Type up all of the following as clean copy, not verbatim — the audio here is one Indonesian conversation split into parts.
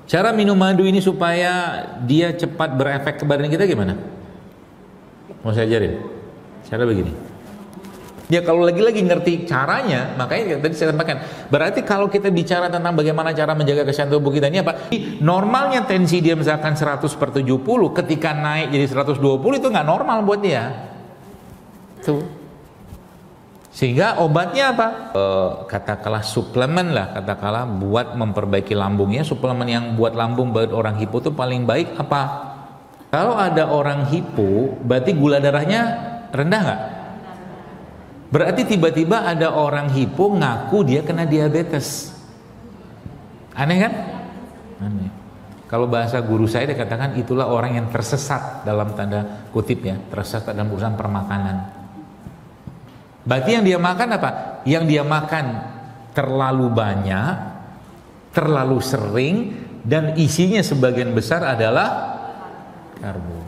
Cara minum madu ini supaya dia cepat berefek ke badan kita gimana? Mau saya ajarin? Cara begini. Ya kalau lagi-lagi ngerti caranya, makanya tadi saya sampaikan. Berarti kalau kita bicara tentang bagaimana cara menjaga kesehatan tubuh kita ini apa? Normalnya tensi dia misalkan 100/70, ketika naik jadi 120 itu nggak normal buat dia. Tuh. Sehingga obatnya apa? Katakanlah suplemen lah, katakanlah buat memperbaiki lambungnya. Suplemen yang buat lambung buat orang hipo itu paling baik apa? Kalau ada orang hipo, berarti gula darahnya rendah nggak? Berarti tiba-tiba ada orang hipo ngaku dia kena diabetes. Aneh kan? Aneh. Kalau bahasa guru saya dia katakan itulah orang yang tersesat dalam tanda kutip ya, tersesat dalam urusan permakanan. Berarti yang dia makan apa? Yang dia makan terlalu banyak, terlalu sering, dan isinya sebagian besar adalah karbo.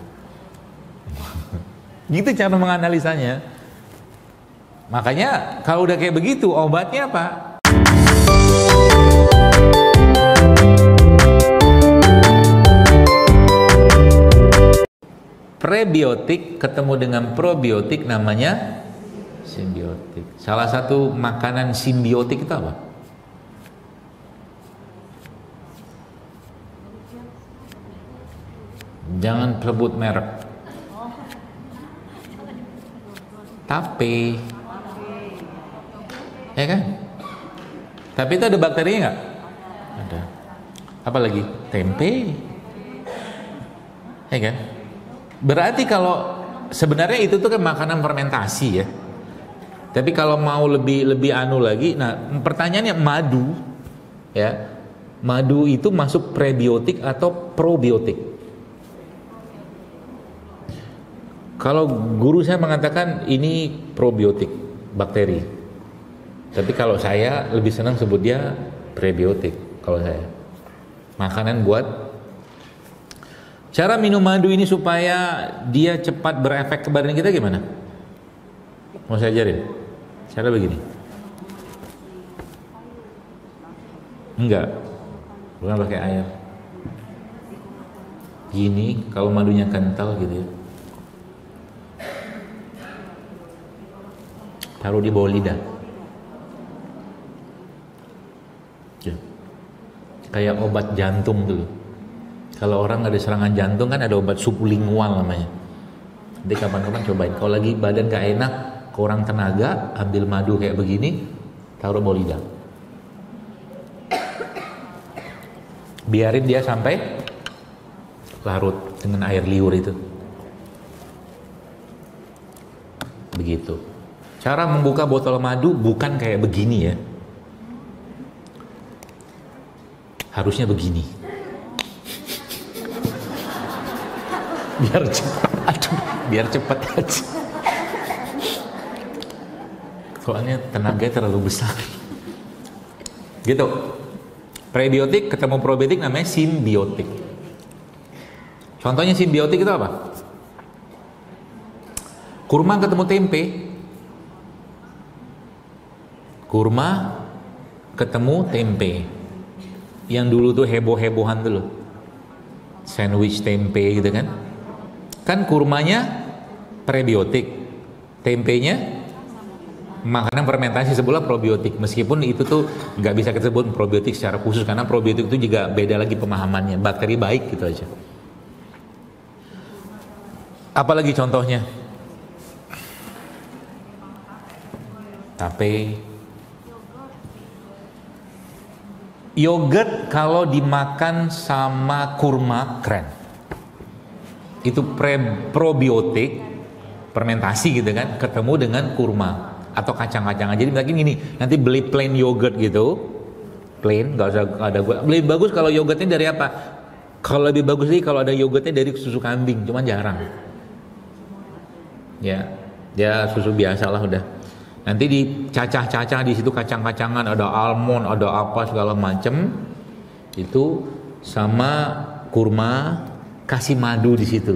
Gitu cara menganalisanya. Makanya kalau udah kayak begitu obatnya apa? Prebiotik ketemu dengan probiotik namanya simbiotik. Salah satu makanan simbiotik itu apa? Jangan sebut merek. Tape. Ya kan? Tapi itu ada bakterinya nggak? Ada. Apa lagi? Tempe. Ya kan? Berarti kalau sebenarnya itu tuh kan makanan fermentasi ya. Tapi kalau mau lebih anu lagi, nah pertanyaannya madu, ya, madu itu masuk prebiotik atau probiotik? Kalau guru saya mengatakan ini probiotik, bakteri. Tapi kalau saya lebih senang sebut dia prebiotik. Kalau saya, makanan buat. Cara minum madu ini supaya dia cepat berefek ke badan kita gimana? Mau saya ajarin? Cara begini. Enggak, bukan pakai air. Gini, kalau madunya kental gitu ya. Taruh di bawah lidah. Kayak obat jantung dulu. Kalau orang ada serangan jantung kan ada obat sublingual namanya. Nanti kapan-kapan cobain. Kalau lagi badan gak enak, kurang tenaga, ambil madu kayak begini, taruh bawah lidah. Biarin dia sampai larut dengan air liur itu. Begitu. Cara membuka botol madu bukan kayak begini ya. Harusnya begini. Biar cepat, aduh, biar cepat aja. Soalnya tenaga terlalu besar. Gitu. Prebiotik ketemu probiotik namanya simbiotik. Contohnya simbiotik itu apa? Kurma ketemu tempe. Kurma ketemu tempe. Yang dulu tuh heboh-hebohan dulu, sandwich tempe gitu kan. Kan kurmanya prebiotik, tempenya makanan fermentasi sebelah probiotik. Meskipun itu tuh nggak bisa kita sebut probiotik secara khusus karena probiotik itu juga beda lagi pemahamannya. Bakteri baik gitu aja. Apalagi contohnya? Tape. Yogurt kalau dimakan sama kurma keren. Itu probiotik fermentasi gitu kan, ketemu dengan kurma atau kacang-kacangan. Jadi mungkin gini, nanti beli plain yogurt gitu, plain, nggak usah ada gula. Lebih bagus kalau yogurtnya dari apa? Kalau lebih bagus sih kalau ada yogurtnya dari susu kambing, cuman jarang. Ya susu biasa lah udah. Nanti dicacah-cacah di situ kacang-kacangan, ada almond, ada apa segala macem. Itu sama kurma, kasih madu di situ.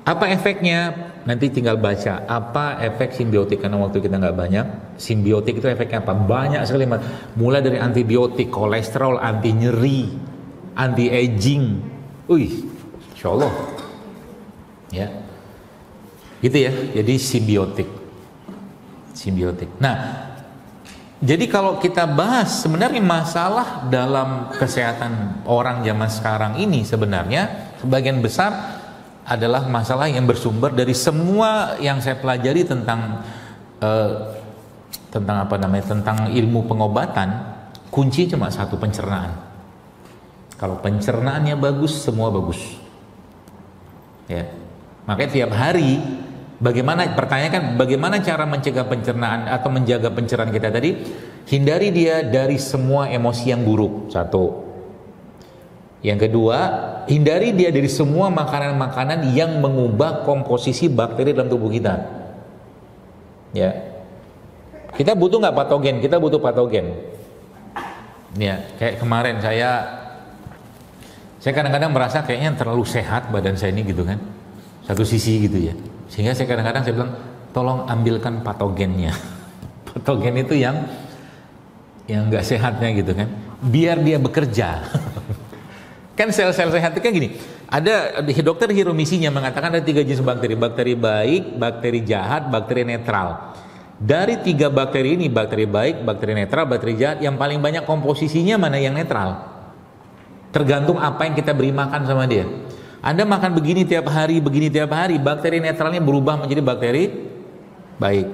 Apa efeknya? nanti tinggal baca apa efek simbiotik, karena waktu kita nggak banyak. Simbiotik itu efeknya apa? Banyak sekali, mulai dari antibiotik, kolesterol, anti nyeri, anti aging. Insya Allah ya, gitu ya. Jadi simbiotik. Nah, jadi kalau kita bahas sebenarnya masalah dalam kesehatan orang zaman sekarang ini, sebenarnya sebagian besar adalah masalah yang bersumber dari semua yang saya pelajari tentang tentang ilmu pengobatan. Kunci cuma satu, pencernaan. Kalau pencernaannya bagus, semua bagus. Ya, makanya tiap hari bagaimana cara mencegah pencernaan atau menjaga pencernaan kita tadi? Hindari dia dari semua emosi yang buruk, satu. Yang kedua, hindari dia dari semua makanan-makanan yang mengubah komposisi bakteri dalam tubuh kita. Ya, kita butuh nggak patogen? Kita butuh patogen. Ya, kayak kemarin saya kadang-kadang merasa kayaknya terlalu sehat badan saya ini gitu kan, satu sisi gitu ya. Sehingga saya kadang-kadang saya bilang, tolong ambilkan patogennya. Patogen itu yang nggak sehatnya gitu kan, biar dia bekerja. Kan sel-sel sehat itu kan gini, ada dokter Hiromisinya mengatakan ada 3 jenis bakteri: bakteri baik, bakteri jahat, bakteri netral. Dari 3 bakteri ini, bakteri baik, bakteri netral, bakteri jahat, yang paling banyak komposisinya mana yang netral? Tergantung apa yang kita beri makan sama dia. Anda makan begini tiap hari, bakteri netralnya berubah menjadi bakteri baik.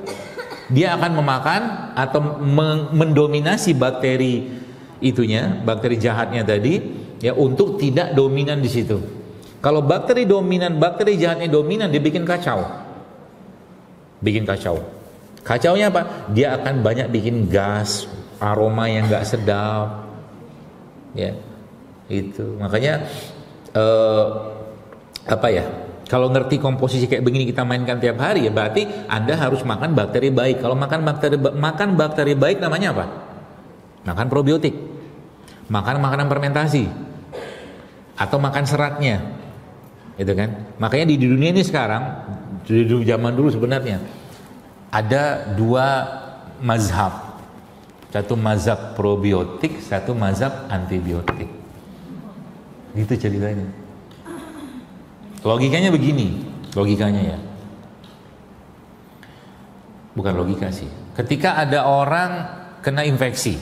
Dia akan memakan atau mendominasi bakteri itunya, bakteri jahatnya tadi, ya, untuk tidak dominan di situ. Kalau bakteri dominan, bakteri jahatnya dominan, dia bikin kacau. Kacaunya apa? Dia akan banyak bikin gas, aroma yang nggak sedap, ya. Itu makanya kalau ngerti komposisi kayak begini kita mainkan tiap hari, ya berarti Anda harus makan bakteri baik. Kalau makan bakteri baik namanya apa? Makan probiotik, makan makanan fermentasi, atau makan seratnya, gitu kan? Makanya di dunia ini sekarang, di zaman dulu sebenarnya ada 2 mazhab, satu mazhab probiotik, satu mazhab antibiotik. Gitu ceritanya. Logikanya begini, ya. Bukan logika sih. Ketika ada orang kena infeksi,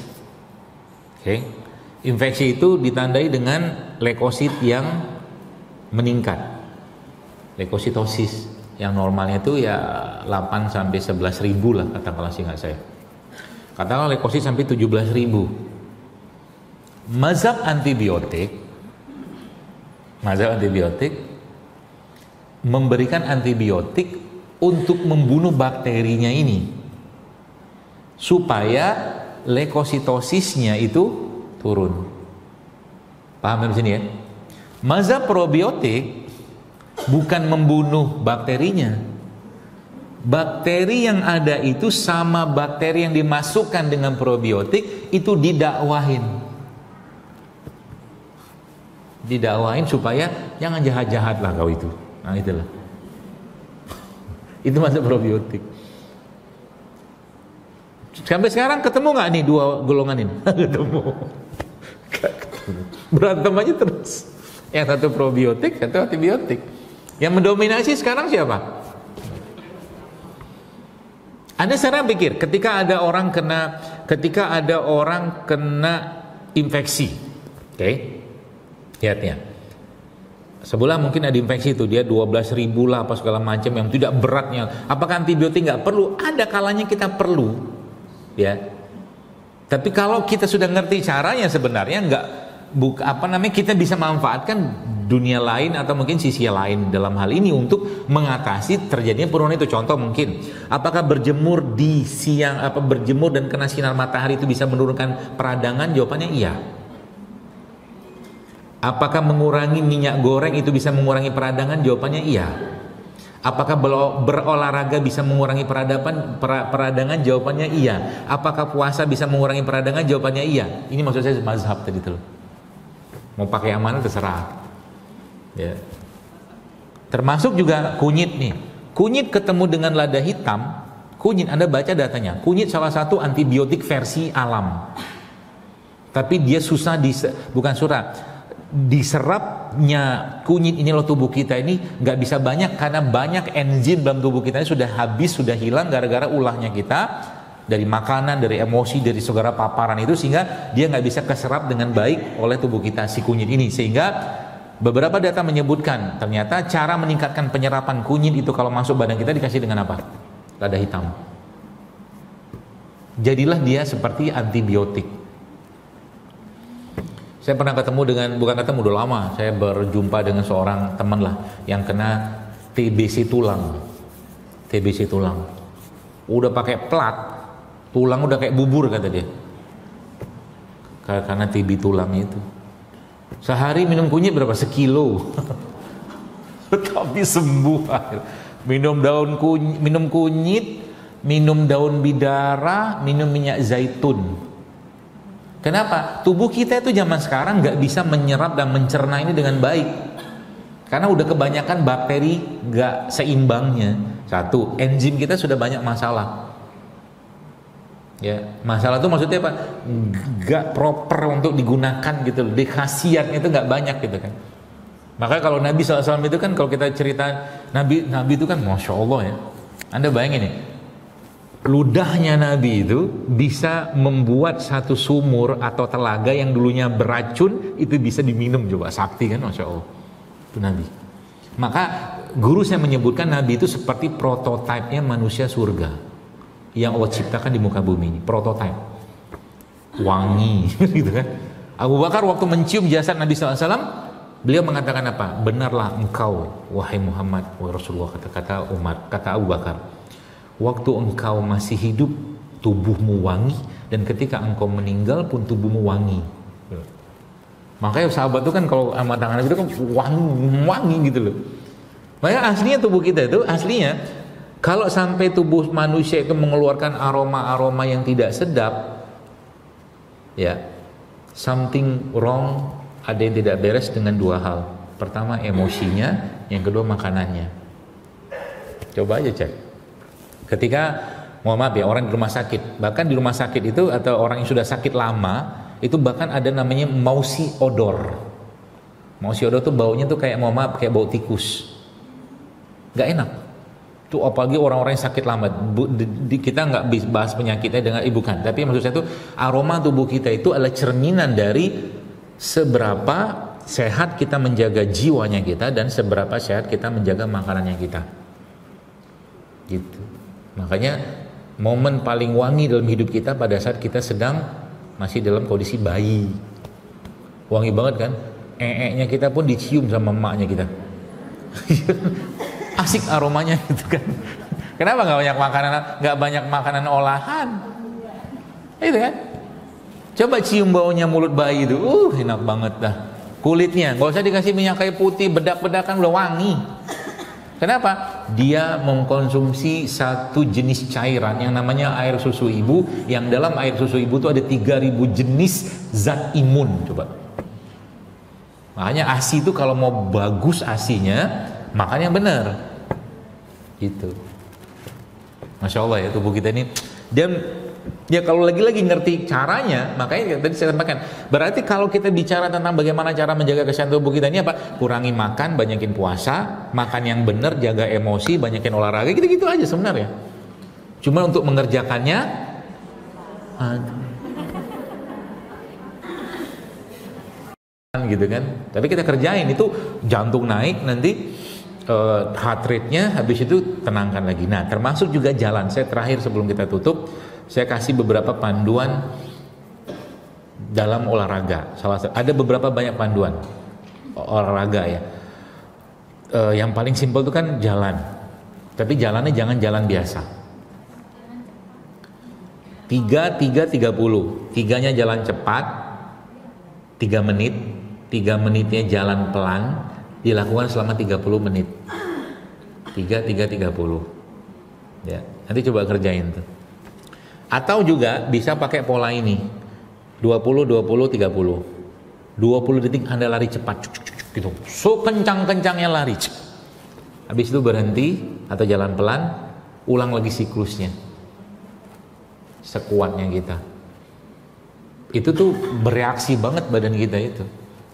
infeksi itu ditandai dengan leukosit yang meningkat. Leukositosis yang normalnya itu ya 8 sampai 11 ribu lah, katakanlah seingat saya. Katakanlah leukosit sampai 17 ribu. Mazhab antibiotik memberikan antibiotik untuk membunuh bakterinya ini supaya leukositosisnya itu turun. Paham di sini ya? Mazhab probiotik bukan membunuh bakterinya. Bakteri yang ada itu sama bakteri yang dimasukkan dengan probiotik itu didakwahin supaya jangan jahat-jahat lah kau itu. Nah itulah. Itu masuk probiotik. Sampai sekarang ketemu nggak nih 2 golongan ini? Ketemu. Berantem aja terus. Yang satu probiotik, satu antibiotik. Yang mendominasi sekarang siapa? Anda sekarang pikir, ketika ada orang kena infeksi, lihat ya. Sebulan mungkin ada infeksi itu, dia 12 ribu lah apa segala macam yang tidak beratnya. Apakah antibiotik nggak perlu? Ada kalanya kita perlu, ya. Tapi kalau kita sudah ngerti caranya sebenarnya kita bisa manfaatkan dunia lain atau mungkin sisi lain dalam hal ini untuk mengatasi terjadinya penurunan itu. Contoh mungkin, apakah berjemur berjemur dan kena sinar matahari itu bisa menurunkan peradangan? Jawabannya iya. Apakah mengurangi minyak goreng itu bisa mengurangi peradangan? Jawabannya iya. Apakah berolahraga bisa mengurangi peradangan? Jawabannya iya. Apakah puasa bisa mengurangi peradangan? Jawabannya iya. Ini maksud saya mazhab tadi tuh. Mau pakai yang mana terserah. Ya. Termasuk juga kunyit nih. Kunyit ketemu dengan lada hitam, kunyit, Anda baca datanya, kunyit salah satu antibiotik versi alam. Tapi dia susah, diserapnya kunyit ini loh tubuh kita ini nggak bisa banyak karena banyak enzim dalam tubuh kita ini sudah habis, sudah hilang gara-gara ulahnya kita dari makanan, dari emosi, dari segala paparan itu, sehingga dia nggak bisa keserap dengan baik oleh tubuh kita si kunyit ini. Sehingga beberapa data menyebutkan ternyata cara meningkatkan penyerapan kunyit itu kalau masuk badan kita dikasih dengan apa? Lada hitam. Jadilah dia seperti antibiotik. Saya pernah bukan ketemu, udah lama saya berjumpa dengan seorang teman lah yang kena TBC tulang. TBC tulang. Udah pakai plat, tulang udah kayak bubur kata dia. Karena TB tulang itu. Sehari minum kunyit berapa? Sekilo. Tapi sembuh. Minum kunyit, minum daun bidara, minum minyak zaitun. Kenapa? Tubuh kita itu zaman sekarang nggak bisa menyerap dan mencerna ini dengan baik, karena udah kebanyakan bakteri nggak seimbangnya. Satu, enzim kita sudah banyak masalah. Ya, masalah itu maksudnya apa? Nggak proper untuk digunakan gitu, khasiatnya itu nggak banyak gitu kan. Makanya kalau Nabi SAW itu kan, kalau kita cerita Nabi itu kan, masya Allah ya. Anda bayangin ya, ludahnya Nabi itu bisa membuat satu sumur atau telaga yang dulunya beracun itu bisa diminum. Coba, sakti kan, masya Allah, itu Nabi. Maka guru saya menyebutkan Nabi itu seperti prototipenya manusia surga yang Allah ciptakan di muka bumi ini. Prototipe, wangi gitu kan. Abu Bakar waktu mencium jasad Nabi SAW, beliau mengatakan apa? Benarlah engkau wahai Muhammad, wahai Rasulullah, kata Abu Bakar, waktu engkau masih hidup tubuhmu wangi, dan ketika engkau meninggal pun tubuhmu wangi. Makanya sahabat itu kan kalau sama tangan itu kan wangi gitu loh. Makanya aslinya tubuh kita itu aslinya, kalau sampai tubuh manusia itu mengeluarkan aroma-aroma yang tidak sedap, ya something wrong, ada yang tidak beres dengan dua hal. Pertama emosinya, yang kedua makanannya. Coba aja cek. Ketika, mohon maaf ya, orang di rumah sakit, bahkan di rumah sakit itu atau orang yang sudah sakit lama, itu bahkan ada namanya mausi odor. Mausi odor tuh baunya tuh kayak, mohon maaf, kayak bau tikus. Gak enak. Tuh apalagi orang-orang yang sakit lama. Kita nggak bahas penyakitnya dengan bukan, tapi maksud saya tuh aroma tubuh kita itu adalah cerminan dari seberapa sehat kita menjaga jiwanya kita dan seberapa sehat kita menjaga makanannya kita. Gitu. Makanya momen paling wangi dalam hidup kita pada saat kita sedang masih dalam kondisi bayi. Wangi banget kan? Nya kita pun dicium sama emaknya kita. Asik aromanya gitu kan. Kenapa nggak banyak makanan olahan? Itu kan? Coba cium baunya mulut bayi itu, enak banget dah. Kulitnya, nggak usah dikasih minyak kayu putih, bedak-bedakan udah wangi. Kenapa? Dia mengkonsumsi satu jenis cairan yang namanya air susu ibu, yang dalam air susu ibu itu ada 3000 jenis zat imun. Coba. Makanya ASI itu kalau mau bagus ASInya, makan yang benar. Gitu. Masya Allah ya, tubuh kita ini. Dan ya kalau lagi-lagi ngerti caranya, makanya tadi saya sampaikan, berarti kalau kita bicara tentang bagaimana cara menjaga kesehatan tubuh kita ini apa? Kurangi makan, banyakin puasa, makan yang benar, jaga emosi, banyakin olahraga, gitu-gitu aja sebenarnya. Cuma untuk mengerjakannya gitu kan. Tapi kita kerjain itu, jantung naik nanti, heart rate-nya, habis itu tenangkan lagi. Nah, termasuk juga jalan. Saya terakhir sebelum kita tutup, saya kasih beberapa panduan dalam olahraga. Ada beberapa banyak panduan olahraga ya. Yang paling simpel itu kan jalan. Tapi jalannya jangan jalan biasa. 3-3-30. 3-nya jalan cepat, 3 menit. 3 menitnya jalan pelan, dilakukan selama 30 menit. 3-3-30. Ya, nanti coba kerjain tuh. Atau juga bisa pakai pola ini, 20-20-30. 20 detik Anda lari cepat, gitu, so kencang-kencangnya lari. habis itu berhenti atau jalan pelan, ulang lagi siklusnya sekuatnya kita. Itu tuh bereaksi banget badan kita itu,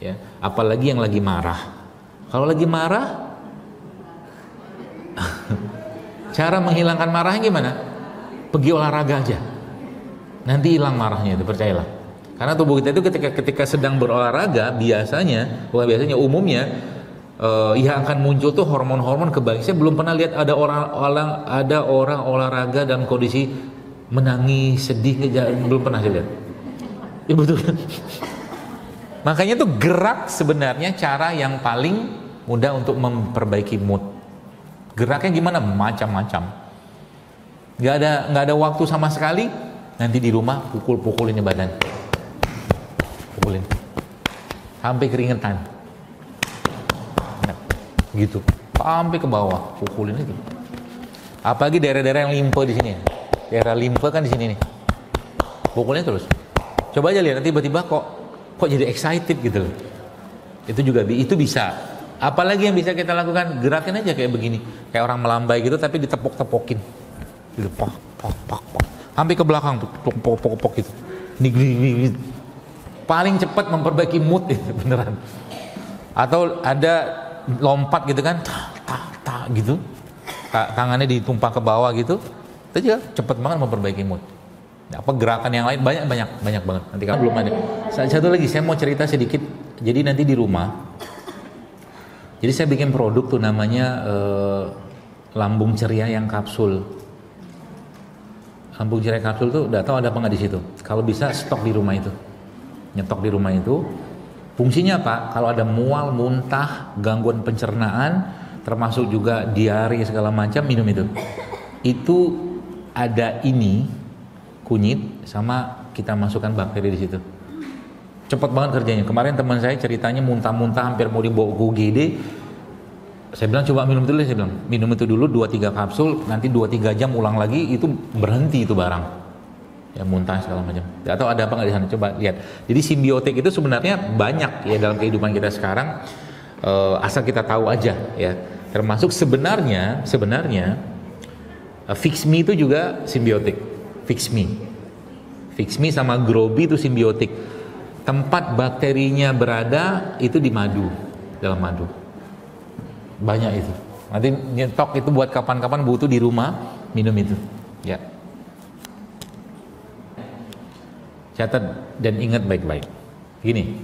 ya. Apalagi yang lagi marah. Kalau lagi marah, cara menghilangkan marahnya gimana? Pergi olahraga aja, nanti hilang marahnya itu, percayalah. Karena tubuh kita itu ketika sedang berolahraga umumnya yang akan muncul tuh hormon-hormon kebahagiaan. Saya belum pernah lihat ada orang olahraga dalam kondisi menangis, sedih, belum pernah saya lihat. Ya betul. Makanya tuh gerak sebenarnya cara yang paling mudah untuk memperbaiki mood. Geraknya gimana? Macam-macam. Gak ada waktu sama sekali. Nanti di rumah pukul-pukulin badan, pukulin sampai keringetan. Gitu, sampai ke bawah, pukulin itu. Apalagi daerah-daerah yang limpa di sini. Daerah limpa kan di sini nih. Pukulnya terus. Coba aja lihat, nanti tiba-tiba kok jadi excited gitu loh. Itu bisa. Apalagi yang bisa kita lakukan, gerakin aja kayak begini. Kayak orang melambai gitu tapi ditepok-tepokin. Gitu, pak. Sampai ke belakang tuh, pok gitu. Nih. Paling cepat memperbaiki mood itu beneran. Atau ada lompat gitu kan, gitu, tangannya ditumpah ke bawah gitu, itu juga cepet banget memperbaiki mood. Apa gerakan yang lain banyak banget. Nanti kan belum ada. Satu lagi saya mau cerita sedikit. Jadi nanti di rumah, jadi saya bikin produk tuh namanya lambung ceria yang kapsul. Lambung ceria kapsul tuh, udah tahu ada apa nggak di situ? Kalau bisa stok di rumah itu, nyetok di rumah itu. Fungsinya apa? Kalau ada mual, muntah, gangguan pencernaan, termasuk juga diare segala macam, minum itu. Itu ada kunyit sama kita masukkan bakteri di situ. Cepat banget kerjanya. Kemarin teman saya ceritanya muntah-muntah hampir mau dibawa ke UGD. Saya bilang coba minum dulu, minum itu dulu 2-3 kapsul, nanti 2-3 jam ulang lagi, itu berhenti itu barang. Ya muntah segala macam. Atau ada apa nggak di sana? Coba lihat. Jadi simbiotik itu sebenarnya banyak ya dalam kehidupan kita sekarang, asal kita tahu aja ya. Termasuk sebenarnya Fix Me itu juga simbiotik. Fix Me sama Grobi itu simbiotik. Tempat bakterinya berada itu di madu, dalam madu. Banyak itu. Nanti nyetok itu buat kapan-kapan butuh di rumah, minum itu. Ya. Catat dan ingat baik-baik. Gini,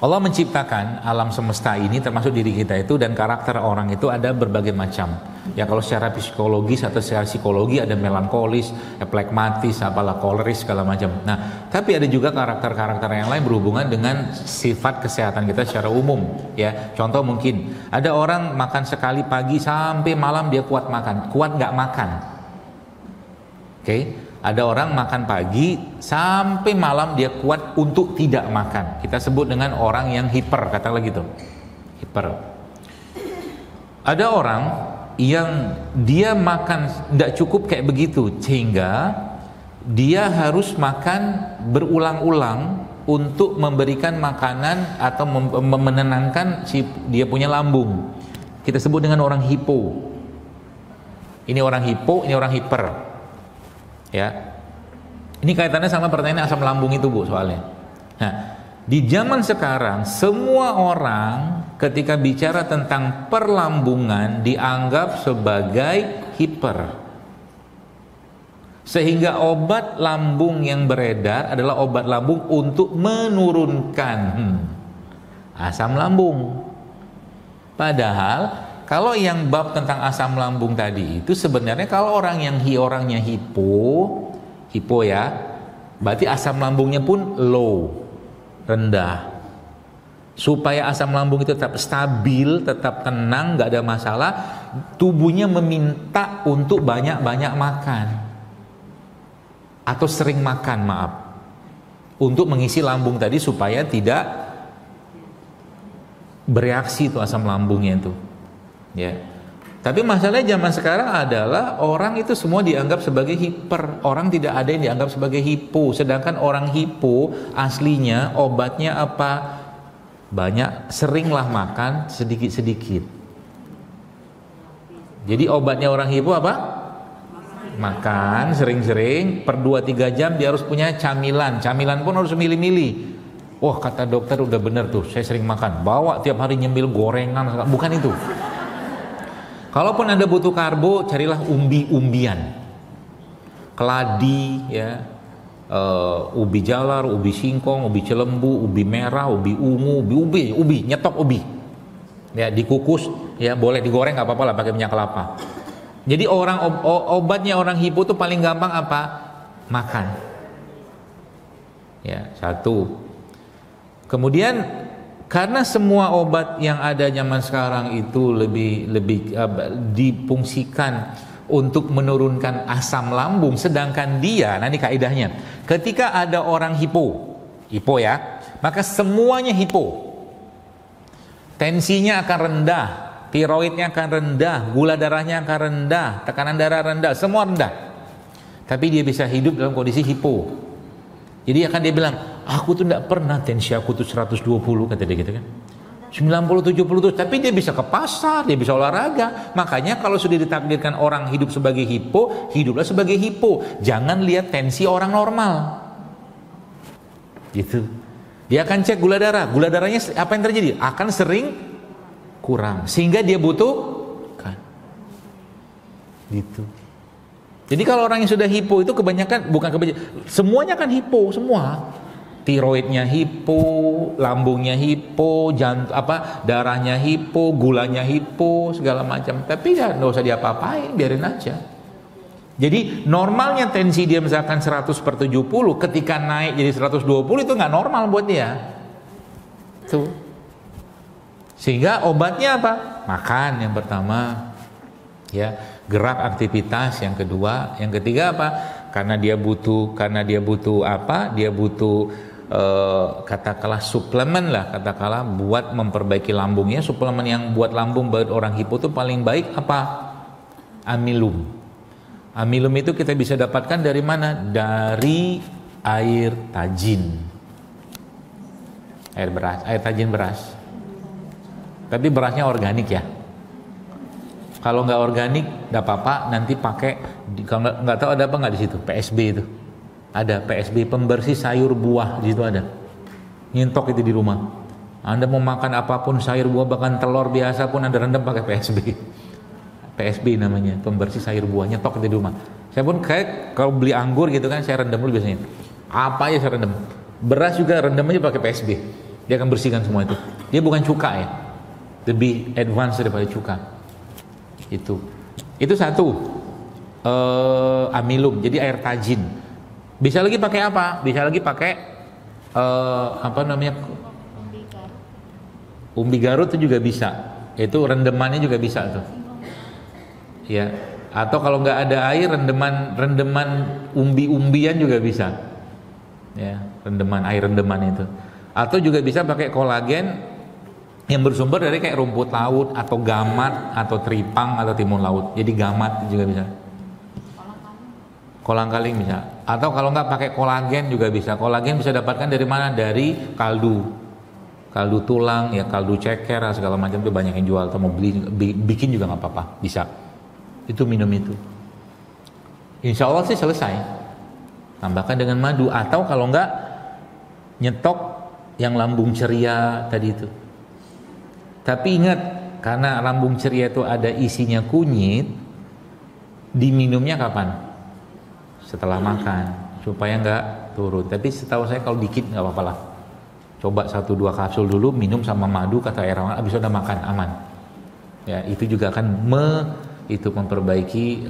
Allah menciptakan alam semesta ini termasuk diri kita itu, dan karakter orang itu ada berbagai macam. Ya kalau secara psikologis atau secara psikologi ada melankolis, plekmatis, apalah koleris segala macam. Nah, tapi ada juga karakter-karakter yang lain berhubungan dengan sifat kesehatan kita secara umum. Ya, contoh mungkin ada orang makan sekali pagi sampai malam dia kuat nggak makan. Oke. Ada orang makan pagi sampai malam dia kuat untuk tidak makan. Kita sebut dengan orang yang hiper, katakanlah gitu. Hiper. Ada orang yang dia makan tidak cukup kayak begitu, sehingga dia harus makan berulang-ulang untuk memberikan makanan atau menenangkan dia punya lambung. Kita sebut dengan orang hipo. Ini orang hipo, ini orang hiper. Ya, ini kaitannya sama pertanyaan asam lambung itu Bu soalnya. Nah, di zaman sekarang semua orang ketika bicara tentang perlambungan dianggap sebagai hiper, sehingga obat lambung yang beredar adalah obat lambung untuk menurunkan asam lambung. Padahal kalau yang bab tentang asam lambung tadi itu sebenarnya kalau orangnya hipo ya, berarti asam lambungnya pun low, rendah. Supaya asam lambung itu tetap stabil, tetap tenang, nggak ada masalah, tubuhnya meminta untuk banyak-banyak makan atau sering makan, untuk mengisi lambung tadi supaya tidak bereaksi itu asam lambungnya itu. Ya. Tapi masalahnya zaman sekarang adalah orang itu semua dianggap sebagai hiper. Orang tidak ada yang dianggap sebagai hipo. Sedangkan orang hipo aslinya obatnya apa? Seringlah makan sedikit-sedikit. Jadi obatnya orang hipo apa? Makan sering-sering, per 2-3 jam dia harus punya camilan. Camilan pun harus milih-milih. Wah, kata dokter udah bener tuh, saya sering makan. Bawa tiap hari nyemil gorengan, bukan itu. Kalaupun Anda butuh karbo, carilah umbi-umbian. Keladi, ya, ubi jalar, ubi singkong, ubi celembu, ubi merah, ubi ungu, ubi, nyetok ubi. Ya, dikukus, ya boleh digoreng nggak apa-apa lah pakai minyak kelapa. Jadi obatnya orang hipo tuh paling gampang apa? Makan. Ya, satu. Kemudian karena semua obat yang ada zaman sekarang itu lebih difungsikan untuk menurunkan asam lambung, sedangkan dia, nanti kaidahnya, ketika ada orang hipo ya, maka semuanya hipo. Tensinya akan rendah, tiroidnya akan rendah, gula darahnya akan rendah, tekanan darah rendah, semua rendah. Tapi dia bisa hidup dalam kondisi hipo. Jadi akan dia bilang, aku tuh tidak pernah tensi aku tuh 120, kata dia gitu kan. 90-70 tuh, tapi dia bisa ke pasar, dia bisa olahraga. Makanya kalau sudah ditakdirkan orang hidup sebagai hipo, hiduplah sebagai hipo. Jangan lihat tensi orang normal. Gitu. Dia akan cek gula darahnya apa yang terjadi? Akan sering kurang, sehingga dia butuhkan. Gitu. Jadi kalau orang yang sudah hipo itu semuanya kan hipo semua. Tiroidnya hipo, lambungnya hipo, darahnya hipo, gulanya hipo, segala macam. Tapi ya nggak usah diapa-apain, biarin aja. Jadi normalnya tensi dia misalkan 100/70, ketika naik jadi 120 itu nggak normal buat dia. Tuh. Sehingga obatnya apa? Makan yang pertama, ya, gerak aktivitas yang kedua, yang ketiga apa? Karena dia butuh apa? Dia butuh katakanlah suplemen lah, katakanlah buat memperbaiki lambungnya. Suplemen yang buat lambung buat orang hipo itu paling baik apa? Amilum. Amilum itu kita bisa dapatkan dari mana? Dari air tajin. Air tajin beras. Tapi berasnya organik ya. Kalau nggak organik, nggak apa-apa. Nanti pakai, kalau nggak tahu ada apa nggak di situ, PSB itu. Ada PSB, pembersih sayur buah, di situ ada. Nyintok itu di rumah. Anda mau makan apapun, sayur buah bahkan telur biasa pun Anda rendam pakai PSB. PSB namanya, pembersih sayur buah, nyetok itu di rumah. Saya pun kayak kalau beli anggur gitu kan, saya rendam dulu biasanya. Apa aja saya rendam. Beras juga rendam aja pakai PSB. Dia akan bersihkan semua itu. Dia bukan cuka ya, lebih advance daripada cuka. Itu satu. Amilum, jadi air tajin. Bisa lagi pakai apa? Bisa lagi pakai apa namanya? Umbi Garut itu juga bisa. Itu rendemannya juga bisa tuh. Ya. Atau kalau nggak ada air, rendeman umbi-umbian juga bisa. Ya, air rendeman itu. Atau juga bisa pakai kolagen yang bersumber dari kayak rumput laut atau gamat atau tripang atau timun laut. Jadi gamat juga bisa. Kolang-kaling bisa. Atau kalau nggak pakai kolagen juga bisa. Kolagen bisa dapatkan dari mana? Dari kaldu tulang, ya kaldu ceker, segala macam itu banyak yang jual. Atau mau bikin juga nggak apa-apa, bisa. Itu minum itu. Insya Allah sih selesai. Tambahkan dengan madu. Atau kalau nggak, nyetok yang lambung ceria tadi itu. Tapi ingat, karena lambung ceria itu ada isinya kunyit, diminumnya kapan? Setelah makan, supaya nggak turun. Tapi setahu saya kalau dikit nggak apa-apa lah. Coba 1-2 kapsul dulu, minum sama madu, kata Erawan, abis udah makan, aman. Ya, itu juga akan memperbaiki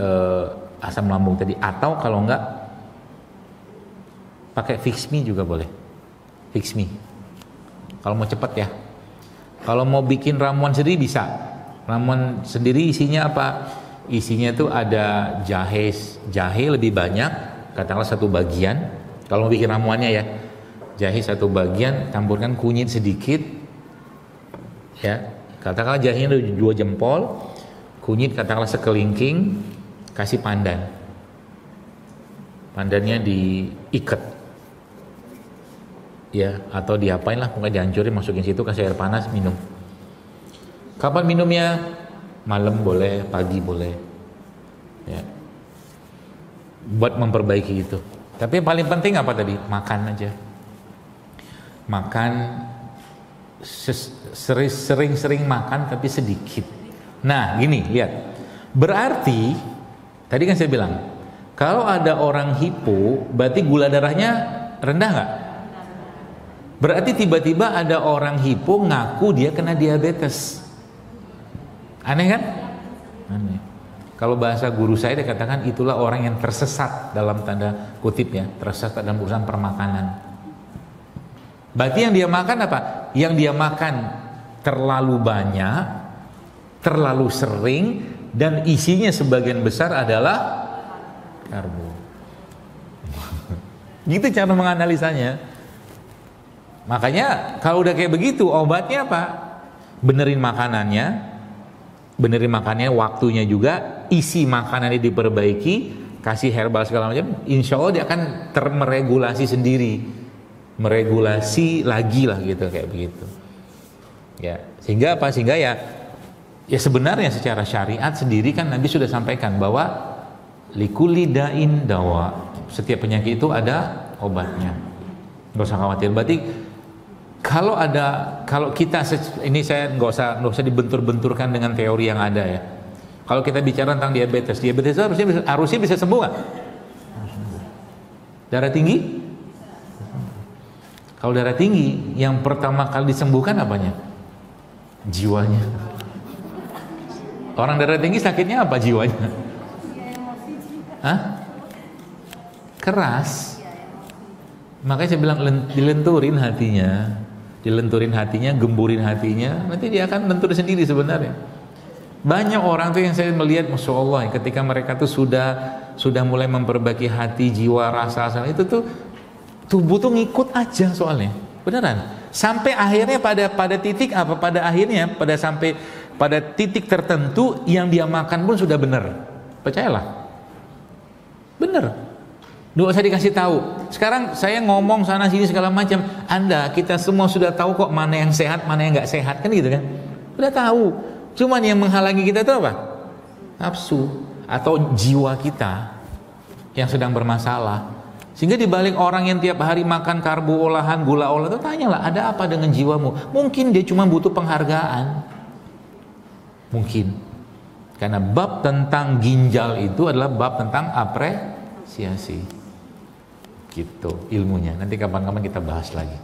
asam lambung tadi. Atau kalau nggak, pakai Fixme juga boleh. Fixme. Kalau mau cepet ya. Kalau mau bikin ramuan sendiri bisa. Ramuan sendiri isinya apa? Isinya tuh ada jahe lebih banyak, katakanlah 1 bagian. Kalau mau bikin ramuannya ya, jahe 1 bagian, campurkan kunyit sedikit, ya. Katakanlah jahenya 2 jempol, kunyit katakanlah sekelingking, kasih pandan. Pandannya diikat, ya, atau diapain lah, pokoknya dihancurin, masukin situ, kasih air panas, minum. Kapan minumnya? malam boleh, pagi boleh, ya, buat memperbaiki itu. Tapi yang paling penting apa tadi? Makan aja, makan sering-sering makan tapi sedikit. Nah gini, lihat, berarti tadi kan saya bilang kalau ada orang hipo berarti gula darahnya rendah nggak? Berarti tiba-tiba ada orang hipo ngaku dia kena diabetes. Aneh kan? Aneh. Kalau bahasa guru saya dikatakan itulah orang yang tersesat dalam tanda kutip ya, tersesat dalam urusan permakanan. Berarti yang dia makan apa? Yang dia makan terlalu banyak, terlalu sering, dan isinya sebagian besar adalah karbo. Gitu cara menganalisanya. Makanya kalau udah kayak begitu, obatnya apa? Benerin makanannya, waktunya juga, isi makanannya diperbaiki, kasih herbal segala macam, insya Allah dia akan termeregulasi sendiri, meregulasi lagi lah gitu, kayak begitu. Ya, sehingga apa? Sehingga ya sebenarnya secara syariat sendiri kan Nabi sudah sampaikan bahwa likulli da'in dawa, setiap penyakit itu ada obatnya. Nggak usah khawatir. Berarti kalau kita ini saya nggak usah dibentur-benturkan dengan teori yang ada ya. Kalau kita bicara tentang diabetes itu harusnya bisa sembuh nggak? Darah tinggi? Kalau darah tinggi, yang pertama kali disembuhkan apanya? Jiwanya. Orang darah tinggi sakitnya apa jiwanya? Hah? Keras. Makanya saya bilang dilenturin hatinya, gemburin hatinya, nanti dia akan lentur sendiri sebenarnya. Banyak orang tuh yang saya melihat, masya Allah, ketika mereka tuh sudah mulai memperbaiki hati, jiwa, rasa itu tuh tubuh tuh ngikut aja soalnya, beneran. Sampai akhirnya pada titik apa? Sampai pada titik tertentu yang dia makan pun sudah benar. Percayalah, bener. Nggak usah dikasih tahu. Sekarang saya ngomong sana sini segala macam. Kita semua sudah tahu kok mana yang sehat, mana yang nggak sehat, kan gitu kan? Udah tahu. Cuman yang menghalangi kita itu apa? Nafsu atau jiwa kita yang sedang bermasalah. Sehingga dibalik orang yang tiap hari makan karbo olahan, gula olahan, itu tanyalah, ada apa dengan jiwamu? Mungkin dia cuma butuh penghargaan. Mungkin. Karena bab tentang ginjal itu adalah bab tentang apresiasi. Gitu ilmunya. Nanti kapan-kapan kita bahas lagi.